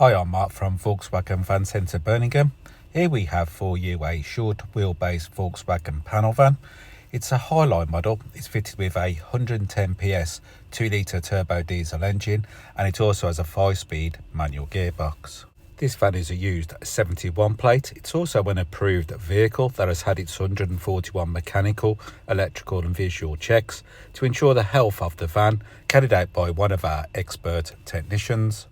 Hi, I'm Mark from Volkswagen Van Centre Birmingham. Here we have for you a short wheelbase Volkswagen panel van. It's a Highline model. It's fitted with a 110 PS 2 litre turbo diesel engine, and it also has a 5-speed manual gearbox. This van is a used 71 plate. It's also an approved vehicle that has had its 141 mechanical, electrical and visual checks to ensure the health of the van, carried out by one of our expert technicians.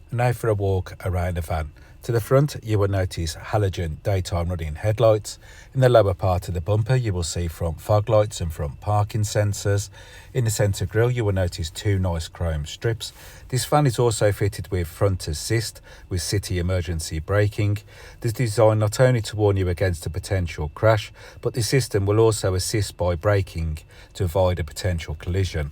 Now for a walk around the van. To the front, you will notice halogen daytime running headlights. In the lower part of the bumper, you will see front fog lights and front parking sensors. In the centre grille, you will notice two nice chrome strips. This van is also fitted with front assist with city emergency braking. This is designed not only to warn you against a potential crash, but the system will also assist by braking to avoid a potential collision.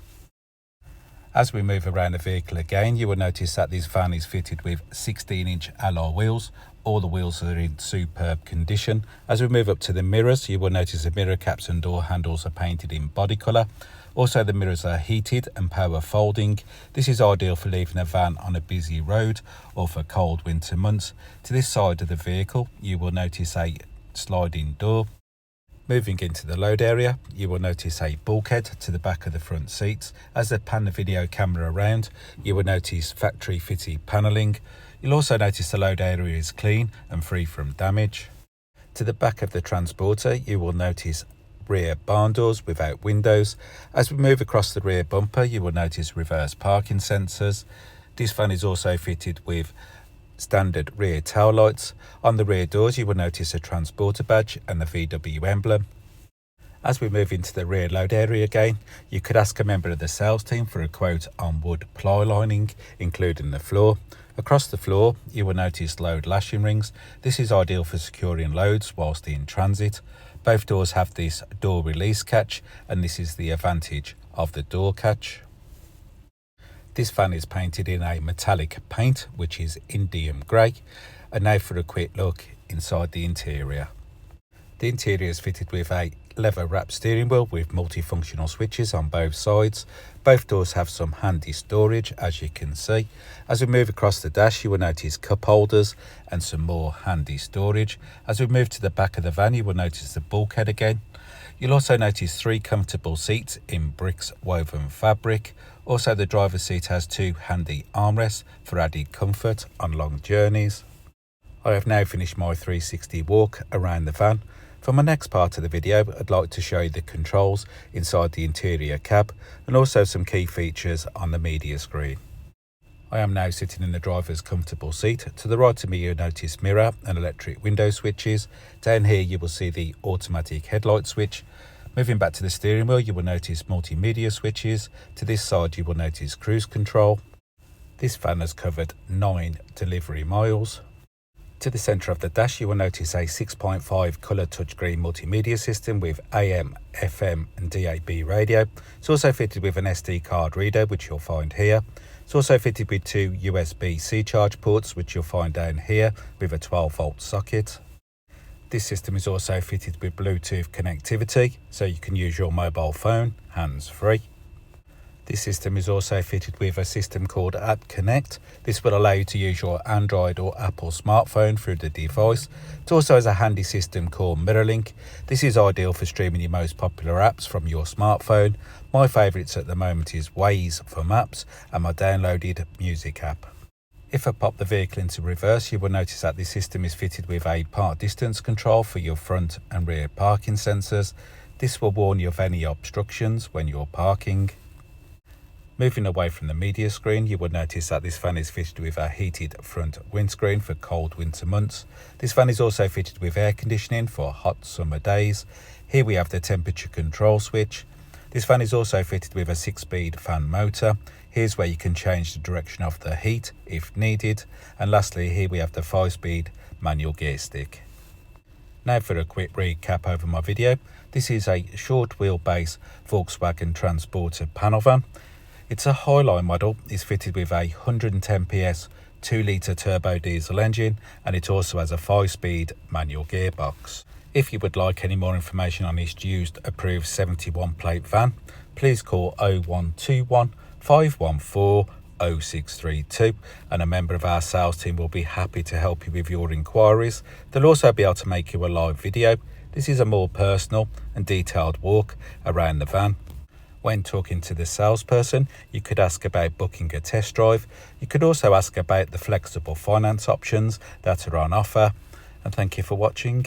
As we move around the vehicle again, you will notice that this van is fitted with 16-inch alloy wheels. All the wheels are in superb condition. As we move up to the mirrors, you will notice the mirror caps and door handles are painted in body colour. Also, the mirrors are heated and power folding. This is ideal for leaving a van on a busy road or for cold winter months. To this side of the vehicle, you will notice a sliding door. Moving into the load area, you will notice a bulkhead to the back of the front seats. As they pan the video camera around, you will notice factory fitted panelling. You'll also notice the load area is clean and free from damage. To the back of the Transporter, you will notice rear barn doors without windows. As we move across the rear bumper, you will notice reverse parking sensors. This van is also fitted with standard rear tail lights. On the rear doors, you will notice a Transporter badge and the VW emblem. As we move into the rear load area again, you could ask a member of the sales team for a quote on Wood Ply-lining, including the floor. Across the floor, you will notice load lashing rings. This is ideal for securing loads whilst in transit. Both doors have this door release catch, and this is the advantage of the door catch. This van is painted in a metallic paint, which is indium grey. And now for a quick look inside the interior. The interior is fitted with a leather wrapped steering wheel with multifunctional switches on both sides. Both doors have some handy storage, as you can see. As we move across the dash, you will notice cup holders and some more handy storage. As we move to the back of the van, you will notice the bulkhead again. You'll also notice 3 comfortable seats in bricks woven fabric. Also, the driver's seat has 2 handy armrests for added comfort on long journeys. I have now finished my 360 walk around the van. For my next part of the video, I'd like to show you the controls inside the interior cab and also some key features on the media screen. I am now sitting in the driver's comfortable seat. To the right of me, you'll notice mirror and electric window switches. Down here, you will see the automatic headlight switch. Moving back to the steering wheel, you will notice multimedia switches. To this side, you will notice cruise control. This van has covered 9 delivery miles. To the centre of the dash, you will notice a 6.5 colour touchscreen multimedia system with AM, FM and DAB radio. It's also fitted with an SD card reader, which you'll find here. It's also fitted with 2 USB-C charge ports, which you'll find down here with a 12-volt socket. This system is also fitted with Bluetooth connectivity, so you can use your mobile phone hands-free. This system is also fitted with a system called App Connect. This will allow you to use your Android or Apple smartphone through the device. It also has a handy system called Mirrorlink. This is ideal for streaming your most popular apps from your smartphone. My favourites at the moment is Waze for maps and my downloaded music app. If I pop the vehicle into reverse, you will notice that this system is fitted with a park distance control for your front and rear parking sensors. This will warn you of any obstructions when you're parking. Moving away from the media screen, you will notice that this van is fitted with a heated front windscreen for cold winter months. This van is also fitted with air conditioning for hot summer days. Here we have the temperature control switch. This van is also fitted with a 6-speed fan motor. Here's where you can change the direction of the heat if needed. And lastly, here we have the 5-speed manual gear stick. Now for a quick recap over my video. This is a short wheelbase Volkswagen Transporter panel van. It's a Highline model. It's fitted with a 110 PS 2 litre turbo diesel engine, and it also has a 5-speed manual gearbox. If you would like any more information on this used approved 71 plate van, please call 0121 514 0632, and a member of our sales team will be happy to help you with your inquiries. They'll also be able to make you a live video. This is a more personal and detailed walk around the van. When talking to the salesperson, you could ask about booking a test drive. You could also ask about the flexible finance options that are on offer. And thank you for watching.